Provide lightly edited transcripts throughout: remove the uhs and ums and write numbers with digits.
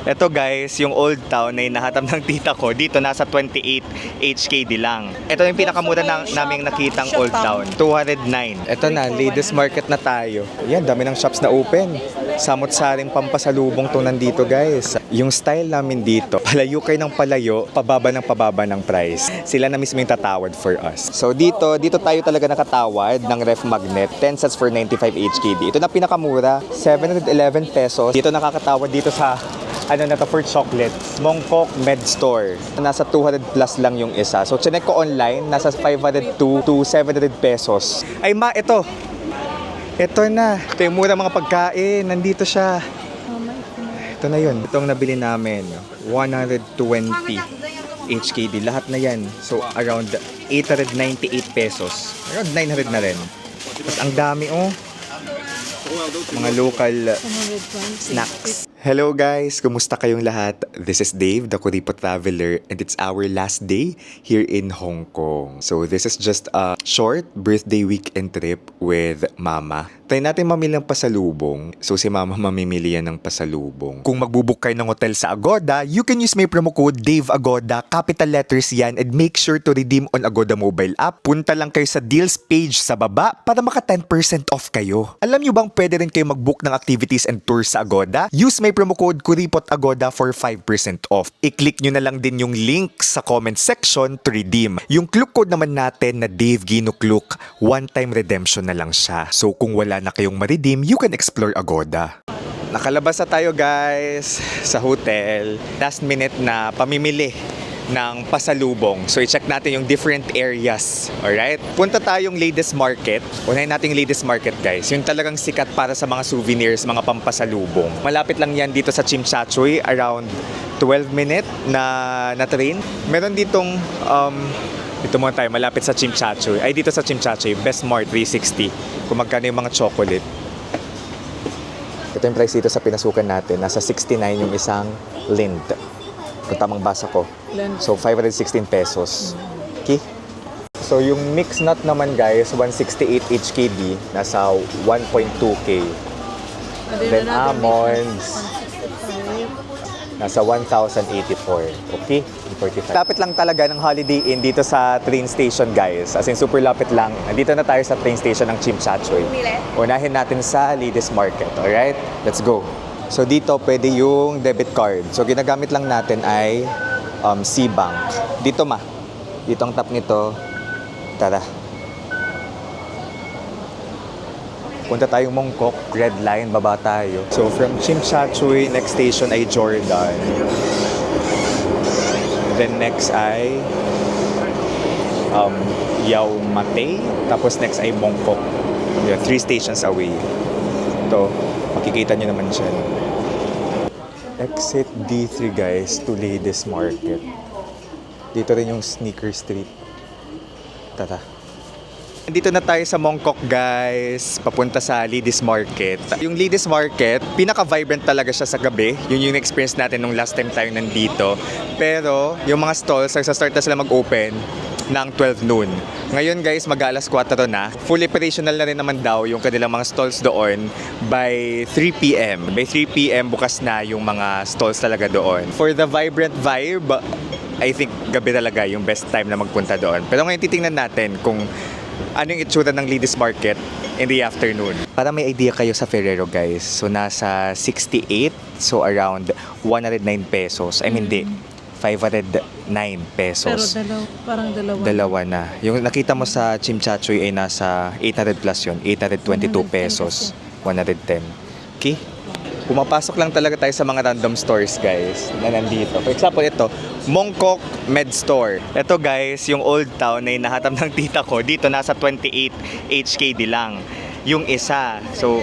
Ito guys, yung Old Town na hinahatam ng tita ko, dito nasa 28 HKD lang. Ito yung pinakamura naming nakitang Old Town, 209. Ito na, ladies market na tayo. Yan, dami ng shops na open. Samot-saring pampasalubong to nandito guys. Yung style namin dito, palayo kayo ng palayo, pababa ng price. Sila na mismo yung tatawad for us. So dito tayo talaga nakatawad ng ref magnet, 10 sets for 95 HKD. Ito na pinakamura, 711 pesos. Dito nakakatawad dito sa for chocolates. Mongkok Med Store. Nasa 200 plus lang yung isa. So, chinek ko online, nasa 502 to 700 pesos. Ay ma, ito. Ito na. Ito yung mura mga pagkain. Nandito siya. Ito na yun. Itong nabili namin. 120 HKD. Lahat na yan. So, around 898 pesos. Around 900 na rin. Tapos, ang dami mga local snacks. Hello guys! Kumusta kayong lahat? This is Dave, the Kuripot Traveler, and it's our last day here in Hong Kong. So this is just a short birthday weekend trip with Mama. Try natin mamili ng pasalubong. So si Mama mamimili yan ng pasalubong. Kung magbubook kayo ng hotel sa Agoda, you can use my promo code DaveAgoda, capital letters yan, and make sure to redeem on Agoda mobile app. Punta lang kayo sa deals page sa baba para maka 10% off kayo. Alam nyo bang pwede rin kayo mag-book ng activities and tours sa Agoda? Use my promo code KURIPOTAGODA for 5% off. I-click nyo na lang din yung link sa comment section to redeem. Yung Klook code naman natin na Dave Gino Klook, one-time redemption na lang siya. So kung wala na kayong ma-redeem, you can explore Agoda. Nakalabas na tayo guys sa hotel. Last minute na pamimili ng pasalubong. So, i-check natin yung different areas. Alright? Punta tayong Ladies Market. Unahin natin yung Ladies Market, guys. Yung talagang sikat para sa mga souvenirs, mga pampasalubong. Malapit lang yan dito sa Chimchachoy. Around 12 minute na train. Meron ditong, dito muna tayo, malapit sa Chimchachoy. Ay, dito sa Chimchachoy, Best Mart 360. Kung magkano yung mga chocolate. Ito yung price dito sa pinasukan natin. Nasa 69 yung isang Lind. Kung tamang basa ko. So, 516 pesos. Okay? So, yung mixed nut naman guys, 168 HKD, nasa 1.2K. Then almonds, nasa 1,084. Okay? 45. Lapit lang talaga ng Holiday Inn dito sa train station guys. As in, super lapit lang. Nandito na tayo sa train station ng Chimchachoy. Unahin natin sa Ladies Market. Alright? Let's go. So dito pwede yung debit card. So ginagamit lang natin ay C-Bank. Dito dito ang top nito. Tara. Punta tayong Mongkok, Red Line, baba tayo. So from Chimchachoy, next station ay Jordan. Then next ay Yau Mate. Tapos next ay Mongkok. 3 stations away. Ito, makikita nyo naman siya. Exit D3 guys to Ladies Market. Dito rin yung Sneaker Street. Tara. Dito na tayo sa Mongkok guys, papunta sa Ladies Market. Yung Ladies Market, pinaka-vibrant talaga siya sa gabi. Yun yung experience natin nung last time tayo nandito. Pero yung mga stalls, start na sila mag-open ng 12 noon. Ngayon guys, mag-alas 4 na. Full operational na rin naman daw yung kanilang mga stalls doon by 3 p.m. By 3 p.m. bukas na yung mga stalls talaga doon. For the vibrant vibe, I think gabi talaga yung best time na magpunta doon. Pero ngayon titingnan natin kung ano yung itsura ng Ladies Market in the afternoon. Para may idea kayo sa Ferrero guys, so nasa 68, so around 109 pesos. I mean, 509 pesos. Pero parang dalawa. Dalawa na. Yung nakita mo sa Chimchachoy ay nasa 800 plus yun. 822 pesos. 110. Okay? Pumapasok lang talaga tayo sa mga random stores, guys, na nandito. For example, ito, Mongkok Med Store. Ito, guys, yung Old Town na hinahatam ng tita ko. Dito, nasa 28 HKD lang. Yung isa. So,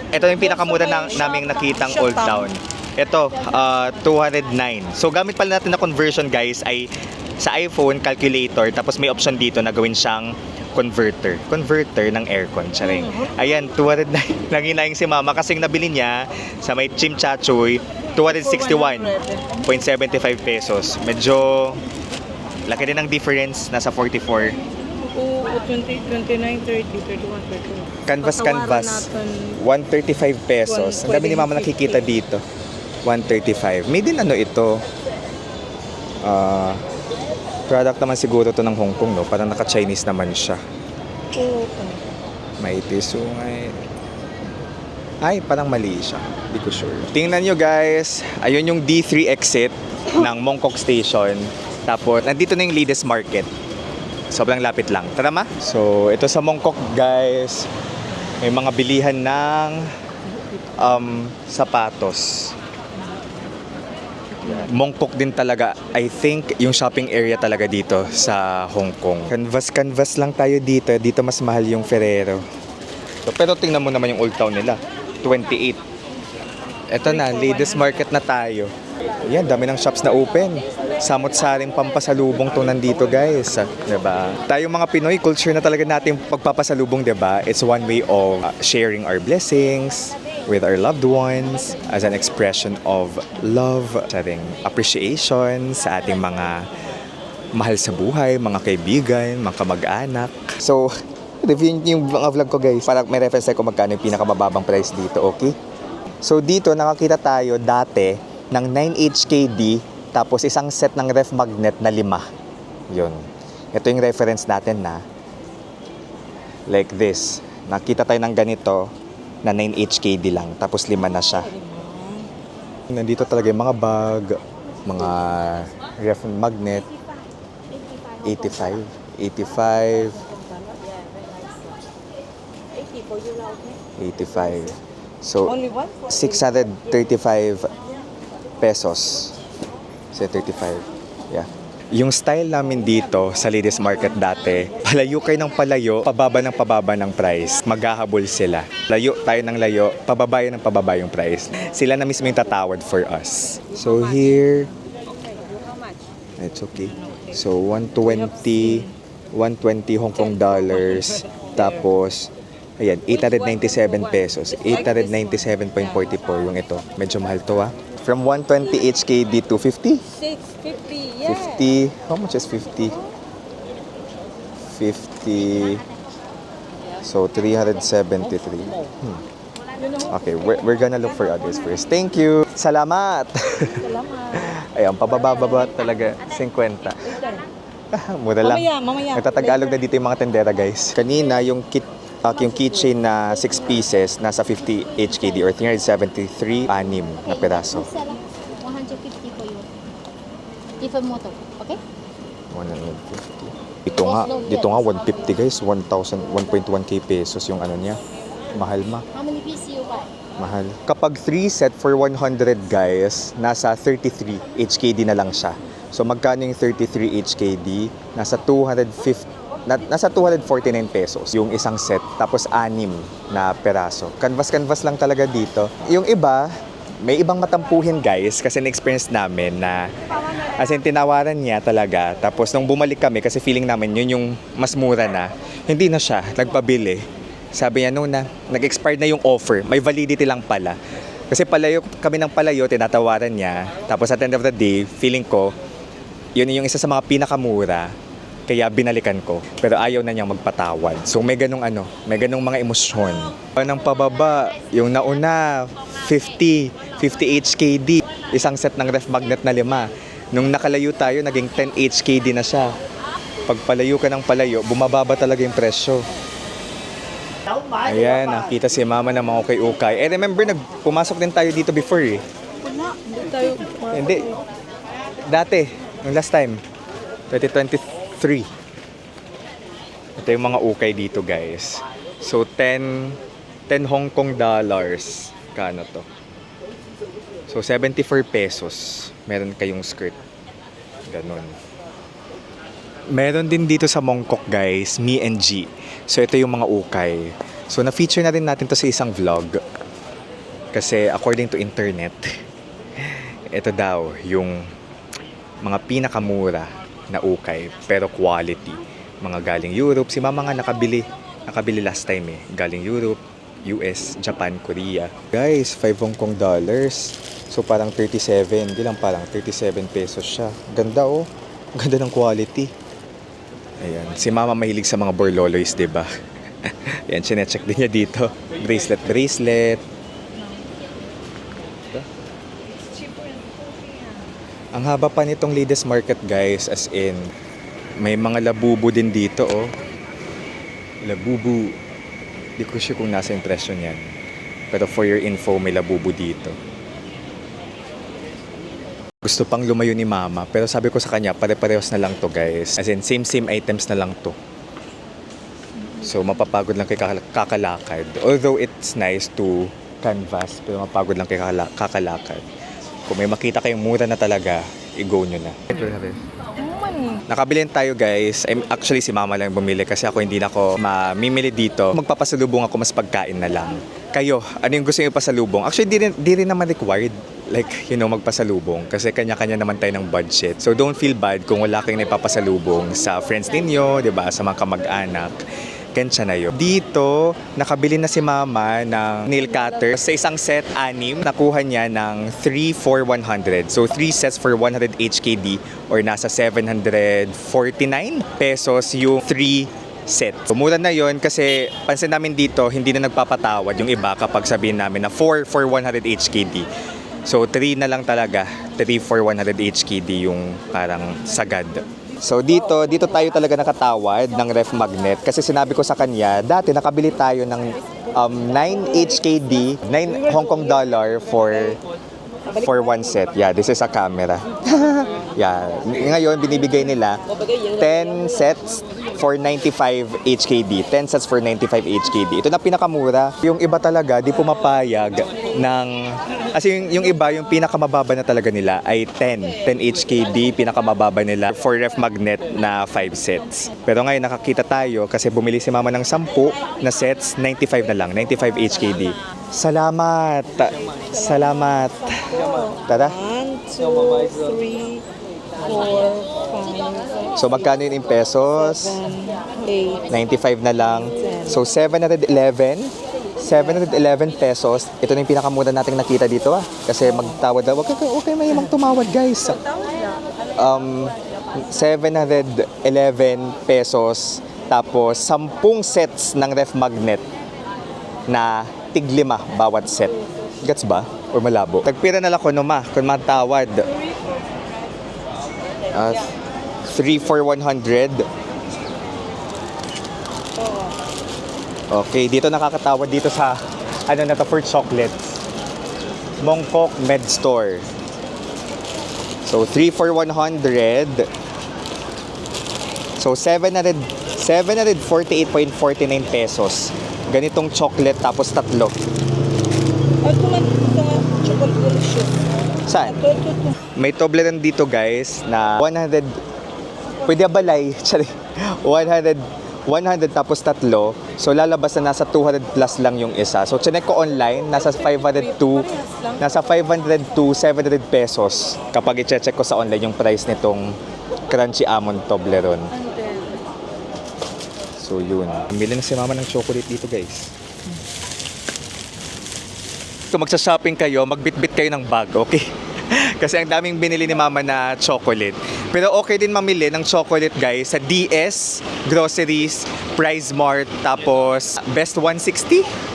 ito yung pinakamura naming nakitang Old Town. Ito, 209. So, gamit pala natin na conversion, guys, ay sa iPhone calculator. Tapos may option dito na gawin siyang converter ng aircon. Charing. Ayan, 209. Nanginayang si Mama kasi nabili niya sa may Chimchachoy, 261.75 pesos. Medyo laki din ang difference. Nasa 44. 20, 29, 30, 31, 32. Canvas, 135 pesos. Ang dami ni Mama nakikita dito. 135. May din ano ito. Product naman siguro to ng Hong Kong, no? Parang naka-Chinese naman siya. Oo. May tisungay. Ay, parang mali siya. Hindi ko sure. Tingnan nyo guys. Ayun yung D3 exit ng Mongkok Station. Tapos, nandito na yung Leaders Market. Sobrang lapit lang. Tara ma? So, ito sa Mongkok guys. May mga bilihan ng sapatos. Mongkok din talaga, I think, yung shopping area talaga dito sa Hong Kong. Canvas lang tayo dito. Dito mas mahal yung Ferrero. So, pero tingnan mo naman yung Old Town nila. 28. Eto na, Ladies Market na tayo. Yan, dami ng shops na open. Samot-saring pampasalubong to nandito guys. Diba? Tayo mga Pinoy, culture na talaga natin pagpapasalubong, diba? It's one way of sharing our blessings with our loved ones as an expression of love, sharing appreciation sa ating mga mahal sa buhay, mga kaibigan, mga kamag-anak. So, review yung mga vlog ko guys para may reference tayo kung magkano yung pinakamababang price dito, okay? So dito nakakita tayo dati ng 9 HKD tapos isang set ng ref magnet na 5. Yun. Ito yung reference natin na like this. Nakita tayo ng ganito na 9 HKD lang tapos 5 na siya. Nandito talaga yung mga bag, mga ref magnet. 85. 85. So, Only one? 635 pesos. 635. Yeah. Yung style namin dito sa Ladies Market dati, palayo kayo ng palayo, pababa ng price. Maghahabol sila. Layo tayo ng layo, pababa yung price. Sila na mismo yung tatawad for us. So here, it's okay. So 120 Hong Kong dollars. Tapos, ayan, 897 pesos. 897.44 yung ito. Medyo mahal to From 120 HKD to 50? 650, yeah. 50. How much is 50? 50. So, 373. Okay, we're gonna look for others first. Thank you! Salamat! Salamat. Ayan, pababa talaga. 50. Mura lang. Mamaya. Nagtatagalog na dito yung mga tendera, guys. Kanina, yung keychain na 6 pieces, nasa 50 HKD or 373, 6 na peraso. 150 for you. Different motor, okay? 150. Dito nga 150 guys, 1.1k pesos yung ano niya. Mahal How many pieces you buy? Mahal. Kapag 3 set for 100 guys, nasa 33 HKD na lang siya. So magkano yung 33 HKD? Nasa 249 pesos yung isang set. Tapos 6 na peraso. Canvas lang talaga dito. Yung iba, may ibang matampuhin guys kasi na-experience namin na as in tinawaran niya talaga. Tapos nung bumalik kami kasi feeling namin yun yung mas mura na. Hindi na siya nagpabili. Sabi niya nung nag-expired na yung offer. May validity lang pala. Kasi kami ng palayo, tinatawaran niya. Tapos at the end of the day, feeling ko, yun yung isa sa mga pinakamura. Kaya binalikan ko. Pero ayaw na niyang magpatawad. So may ganung mga emosyon. Nang pababa, yung nauna, 50 HKD. Isang set ng ref magnet na 5. Nung nakalayo tayo, naging 10 HKD na siya. Pag palayo ka ng palayo, bumababa talaga yung presyo. Ayan, nakita si mama ng mga ukay-ukay. Remember, pumasok din tayo dito before Wala. Hindi tayo. Hindi. Dati, yung last time, 2023. Ito yung mga ukay dito, guys. So, 10 Hong Kong dollars. Kano to? So, 74 pesos. Meron kayong skirt. Ganon. Meron din dito sa Mongkok, guys, Me and G. So, ito yung mga ukay. So, na-feature na rin natin to sa isang vlog. Kasi, according to internet, ito daw yung mga pinakamura na ukay, pero quality. Mga galing Europe. Si mama nga nakabili last time Galing Europe, US, Japan, Korea. Guys, 5 Hong Kong dollars. So, parang 37. Hindi lang, parang 37 pesos siya. Ganda Ganda ng quality. Ayan. Si mama mahilig sa mga borloloys, diba? Ayan, chinecheck din niya dito. Bracelet. Ang haba pa nitong Ladies Market, guys, as in, may mga labubu din dito, oh. Labubu. Di ko sure kung nasa impression yan. Pero for your info, may labubu dito. Gusto pang lumayo ni Mama, pero sabi ko sa kanya, pare-parehos na lang to, guys. As in, same items na lang to. So, mapapagod lang kay kakalakad. Although it's nice to canvas, pero mapagod lang kay kakalakad. Kung may makita kayong mura na talaga, i-go nyo na. Nakabili tayo, guys. Actually, si Mama lang bumili kasi ako hindi na ako mamimili dito. Magpapasalubong ako, mas pagkain na lang. Kayo, ano yung gusto nyo pasalubong? Actually, di rin naman required. Like, magpasalubong. Kasi kanya-kanya naman tayo ng budget. So, don't feel bad kung wala kayong naipapasalubong sa friends ninyo, di ba? Sa mga kamag-anak. Kensya na yun. Dito, nakabili na si Mama ng nail cutter. Sa isang set, 6. Nakuha niya ng 3 for 100. So, 3 sets for 100 HKD or nasa 749 pesos yung 3 sets. So, mura na yon kasi pansin namin dito, hindi na nagpapatawad yung iba kapag sabihin namin na 4 for 100 HKD. So, 3 na lang talaga. 3 for 100 HKD yung parang sagad. So, dito tayo talaga nakatawad ng ref magnet. Kasi sinabi ko sa kanya, dati nakabili tayo ng 9 HKD, 9 Hong Kong dollar for 1 set. Yeah, this is a camera. Yeah. Ngayon, binibigay nila 10 sets for 95 HKD. 10 sets for 95 HKD. Ito na pinakamura. Yung iba talaga, di pumapayag ng... Kasi yung iba, yung pinakamababa na talaga nila ay 10 HKD, pinakamababa nila for ref magnet na 5 sets. Pero ngayon nakakita tayo kasi bumili si Mama ng 10 na sets, 95 na lang, 95 HKD. Salamat! Salamat! Tara! 1, 2, 3, 4, 5, So magkano yun in pesos? 7, 8, 95 na lang. So 711 pesos. Ito na yung pinakamura nating nakita dito Kasi magtawad daw. Huwag kayo mayamang tumawad, guys. 711 pesos. Tapos 10 sets ng ref magnet na tig-5 bawat set. Gets ba? Or malabo? Tagpira na lang ko kung matawad. 3 for 100. Okay, dito nakakatawad dito sa na to for chocolates. Mongkok Med Store. So 3 for 100. So 748.49 pesos. Ganitong chocolate tapos 3. At kuman ito nga, chocolate delicious. Saan? Ito. May Toblerone dito, guys, na 100. Pwede balay. 100 tapos 3. So lalabas na nasa 200 plus lang yung isa. So chinek ko online, nasa 500 to 700 pesos kapag i-check ko sa online yung price nitong Crunchy Almond Toblerone. So yun. Bili na si Mama ng chocolate dito, guys. Kung magsa-shopping kayo, magbitbit kayo ng bag, okay? Kasi ang daming binili ni Mama na chocolate. Pero okay din mamili ng chocolate, guys, sa DS, Groceries, Price Mart, tapos Best 160?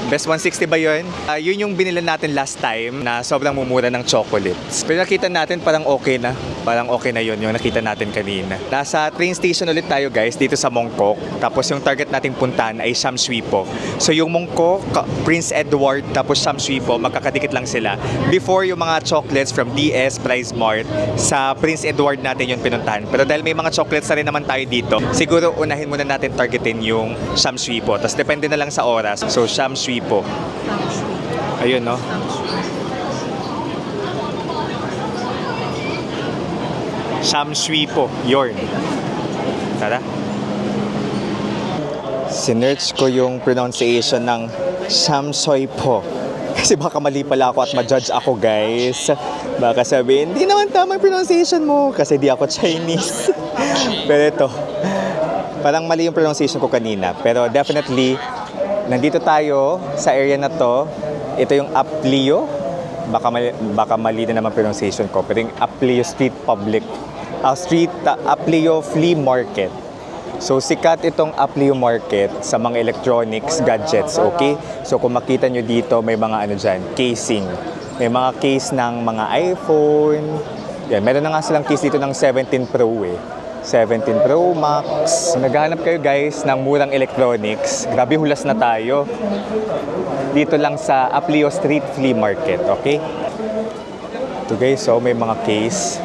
Best 160 ba yun? Yun yung binili natin last time na sobrang mumura ng chocolates. Pero nakita natin parang okay na. Parang okay na yun yung nakita natin kanina. Nasa train station ulit tayo, guys, dito sa Mongkok. Tapos yung target nating puntahan ay Sham Shui Po. So yung Mongkok, Prince Edward, tapos Sham Shui Po, magkakadikit lang sila. Before yung mga chocolates from DS, Price Mart, sa Prince Edward natin yung pinuntahan. Pero dahil may mga chocolates na rin naman tayo dito, siguro unahin muna natin targetin yung Sham Shui Po. Tapos depende na lang sa oras. So Sham Shui Po. Ayun, no? Sham Shui Po. Yorn. Tara. Sinearch ko yung pronunciation ng Sham Shui Po. Kasi baka mali pala ako at ma-judge ako, guys. Baka sabihin, hindi naman tama yung pronunciation mo. Kasi di ako Chinese. Pero ito, parang mali yung pronunciation ko kanina. Pero definitely, nandito tayo sa area na to. Ito yung Aplio. Baka mali na naman pronunciation ko. Pero yung Aplio Aplio Flea Market. So sikat itong Aplio Market sa mga electronics, gadgets, okay? So kung makita nyo dito, may mga casing. May mga case ng mga iPhone, Yan, meron na nga silang case dito ng 17 Pro eh. 17 Pro Max. Kung naghahanap kayo guys ng murang electronics, grabe hulas na tayo. Dito lang sa Aplio Street Flea Market, okay? Ito guys, so may mga case.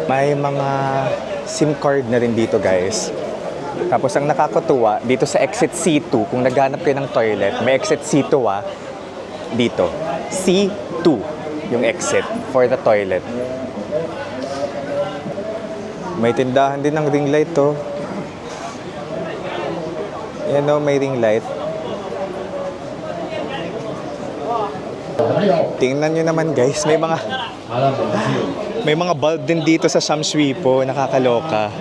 May mga SIM card na rin dito guys. Tapos ang nakakatuwa, dito sa exit C2, kung naghahanap kayo ng toilet, may exit C2 dito. C2 yung exit for the toilet. May tindahan din ng ring light to. Yan o, may ring light. Tingnan nyo naman guys, may mga bulb din dito sa Shamsui po, nakakaloka.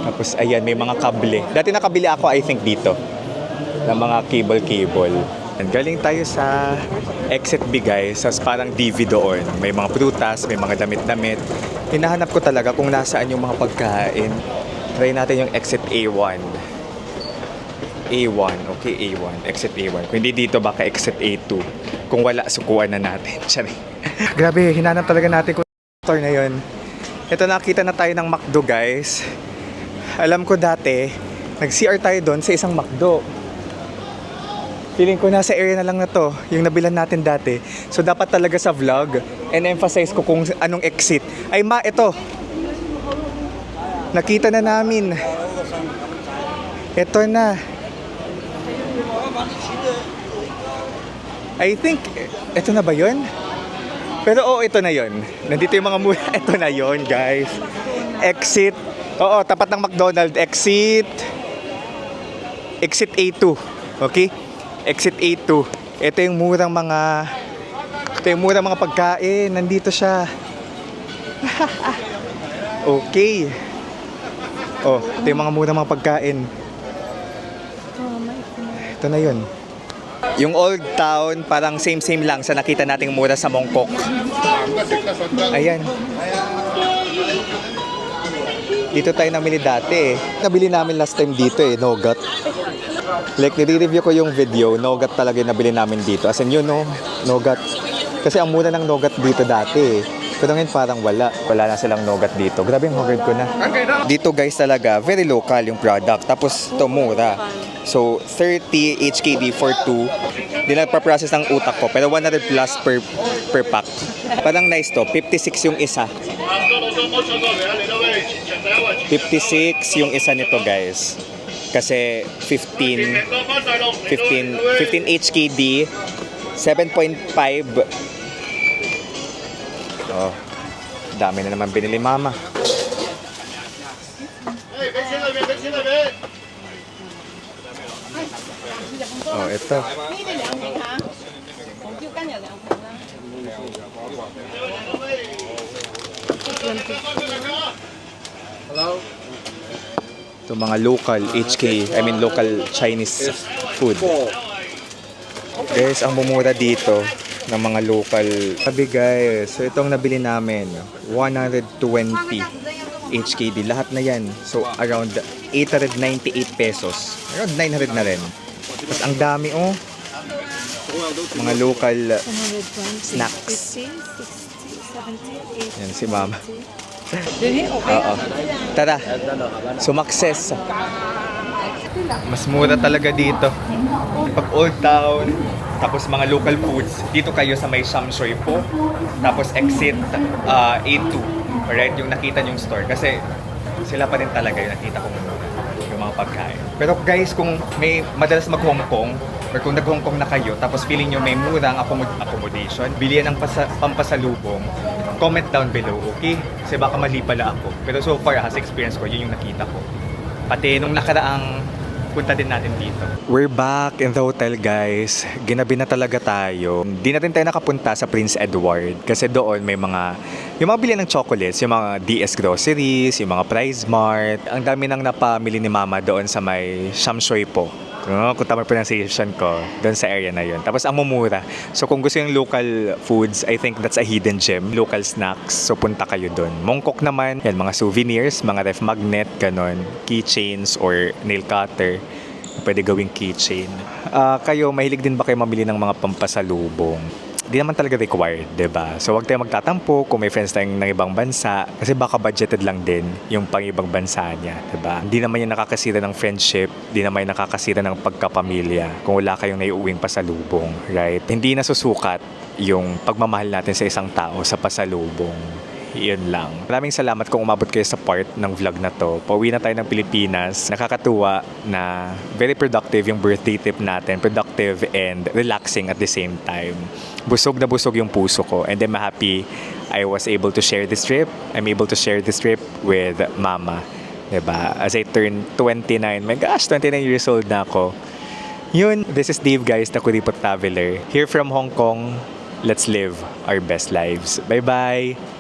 Tapos ayan, may mga kable. Dati nakabili ako I think dito ng mga cable. And galing tayo sa exit B guys, sa parang DV doon. May mga prutas, may mga damit-damit. Hinahanap ko talaga kung nasaan yung mga pagkain. Try natin yung exit A1. A1, okay, A1. Exit A1. Kung hindi dito, baka exit A2. Kung wala, sukuan na natin. Grabe, hinanap talaga natin kung store na yun. Ito, nakita na tayo ng McDo, guys. Alam ko dati, nag-CR tayo doon sa isang McDo. Feeling ko nasa area na lang na to, yung nabilan natin dati. So, dapat talaga sa vlog, and-emphasize ko kung anong exit. Ay, ito. Nakita na namin. Ito na. I think, ito na ba yun? Pero ito na yun. Nandito yung mga mura. Ito na yun, guys. Exit. Oo, tapat ng McDonald's. Exit A2. Okay? Exit A2. Ito yung murang mga pagkain. Nandito siya. Okay. Ito yung mga murang mga pagkain. Ito na yun. Yung Old Town, parang same lang sa nakita nating mura sa Mongkok. Ayan. Dito tayo namili dati eh. Nabili namin last time dito eh, Nougat. Like, nire-review ko yung video, Nougat talaga yung nabili namin dito. As in yun, no? Nougat. Kasi ang mura ng Nougat dito dati eh. Pero ngayon parang wala na silang Nougat dito. Grabe yung hogard ko na. Dito guys talaga, very local yung product. Tapos ito mura. So 30 HKD for 2. Di na pa-process ng utak ko. Pero 100 plus per pack. Parang nice to. 56 yung isa. 56 yung isa nito guys. Kasi 15 HKD, 7.5. Dami na naman binili mama. Ito. Ito mga local local Chinese food. Guys, ang mumura dito ng mga local. Sabi guys, so itong nabili namin, 120 HKD. Lahat na yan. So around 898 pesos. Around 900 na rin. Tapos ang dami mga local snacks. 50, 60, 70, 80. Yan si mama. Okay. Tara, sumakses. Mas mura talaga dito. Pag Old Town, tapos mga local foods, dito kayo sa may Shamsui po. Tapos exit A2. Alright, yung nakita yung store. Kasi sila pa rin talaga yung nakita kong yung mga pagkain. Pero guys, kung may madalas mag-Hong Kong, or kung nag-Hong Kong na kayo, tapos feeling nyo may murang accommodation, bilihan ng pampasalubong, comment down below, okay? Kasi baka mali pala ako. Pero so far, sa experience ko, yun yung nakita ko. Pati nung nakaraang punta din natin dito. We're back in the hotel, guys. Ginabi na talaga tayo. Di na rin tayo nakapunta sa Prince Edward kasi doon may yung mga bili ng chocolates, yung mga DS Groceries, yung mga Price Mart. Ang dami nang napamili ni Mama doon sa may Shamsui po. Kung tama pronunciation ko, doon sa area na yun. Tapos ang mumura. So kung gusto yung local foods, I think that's a hidden gem. Local snacks, so punta kayo doon. Mongkok naman, yan, mga souvenirs, mga ref magnet, ganon, keychains or nail cutter. Pwede gawing keychain. Kayo, mahilig din ba kayo mamili ng mga pampasalubong? di naman talaga required, 'di ba? So wag tayong magtatampo kung may friends tayong ng ibang bansa kasi baka budgeted lang din yung pang ibang bansa niya, 'di ba? Hindi naman yan nakakasira ng friendship, di naman yan nakakasira ng pagkapamilya kung wala kayong naiuwing pasalubong, right? Hindi nasusukat yung pagmamahal natin sa isang tao sa pasalubong. Yun lang. Maraming salamat kung umabot kayo sa part ng vlog na to. Pauwi na tayo ng Pilipinas. Nakakatuwa na very productive yung birthday trip natin. Productive and relaxing at the same time. Busog na busog yung puso ko. And I'm happy I was able to share this trip. I'm able to share this trip with Mama. Diba? As I turn 29. My gosh, 29 years old na ako. Yun, this is Dave guys, the Kuripot Traveler. Here from Hong Kong. Let's live our best lives. Bye-bye!